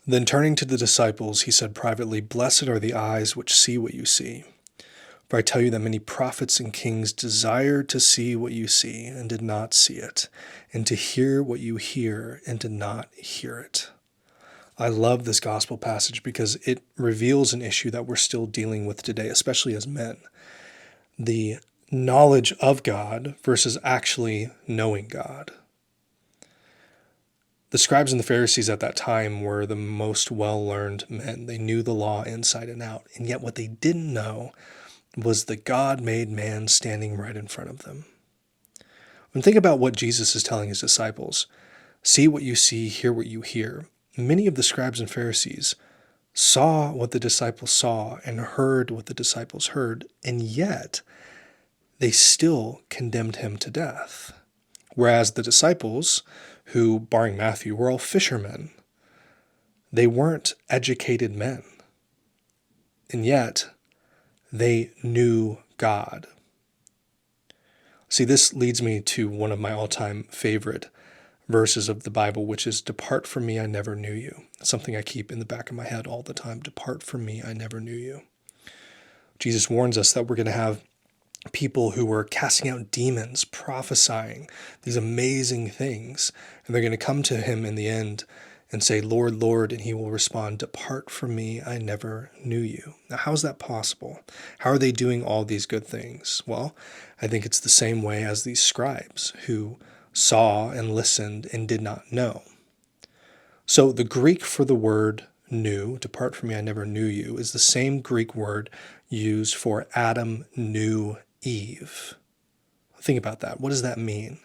Then turning to the disciples, he said privately, "Blessed are the eyes which see what you see. For I tell you that many prophets and kings desired to see what you see and did not see it, and to hear what you hear and did not hear it." I love this gospel passage because it reveals an issue that we're still dealing with today, especially as men. The knowledge of God versus actually knowing God. The scribes and the Pharisees at that time were the most well-learned men. They knew the law inside and out, and yet what they didn't know was the God-made man standing right in front of them. And think about what Jesus is telling his disciples. See what you see, hear what you hear. Many of the scribes and Pharisees saw what the disciples saw and heard what the disciples heard, and yet they still condemned him to death. Whereas the disciples, who, barring Matthew, were all fishermen, they weren't educated men. And yet, they knew God. See, this leads me to one of my all-time favorite verses of the Bible, which is, "Depart from me, I never knew you." It's something I keep in the back of my head all the time. Depart from me, I never knew you. Jesus warns us that we're going to have people who are casting out demons, prophesying these amazing things, and they're going to come to him in the end and say, "Lord, Lord," and he will respond, "Depart from me, I never knew you." Now, how is that possible? How are they doing all these good things? Well, I think it's the same way as these scribes who saw and listened and did not know. So the Greek for the word knew, "Depart from me, I never knew you," is the same Greek word used for Adam knew Eve. Think about that. What does that mean?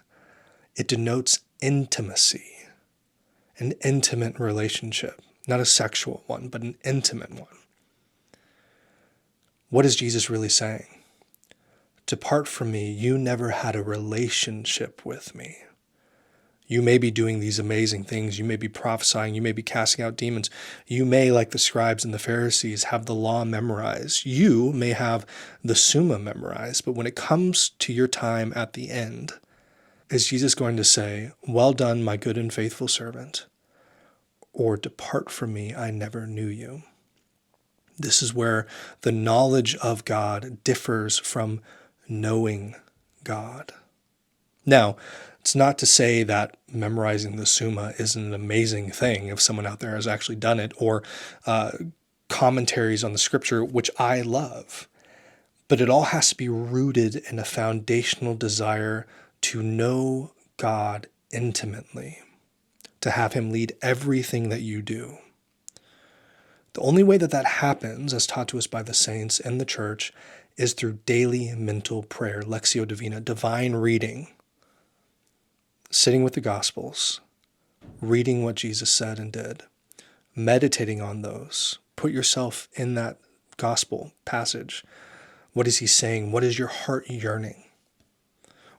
It denotes intimacy, an intimate relationship, not a sexual one, but an intimate one. What is Jesus really saying? Depart from me, you never had a relationship with me. You may be doing these amazing things. You may be prophesying. You may be casting out demons. You may, like the scribes and the Pharisees, have the law memorized. You may have the Summa memorized. But when it comes to your time at the end, is Jesus going to say, "Well done, my good and faithful servant," or "Depart from me, I never knew you"? This is where the knowledge of God differs from knowing God. Now, it's not to say that memorizing the Summa isn't an amazing thing if someone out there has actually done it, or commentaries on the scripture, which I love. But it all has to be rooted in a foundational desire to know God intimately, to have him lead everything that you do. The only way that that happens, as taught to us by the saints and the church, is through daily mental prayer, Lectio Divina, divine reading. Sitting with the Gospels, reading what Jesus said and did, meditating on those. Put yourself in that Gospel passage. What is he saying? What is your heart yearning?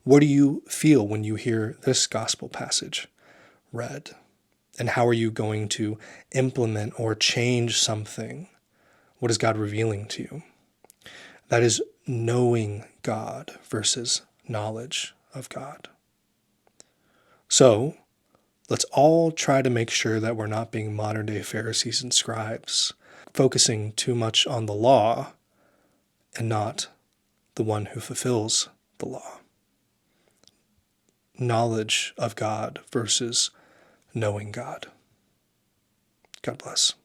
What do you feel when you hear this Gospel passage read? And how are you going to implement or change something? What is God revealing to you? That is knowing God versus knowledge of God. So, let's all try to make sure that we're not being modern-day Pharisees and scribes, focusing too much on the law and not the one who fulfills the law. Knowledge of God versus knowing God. God bless.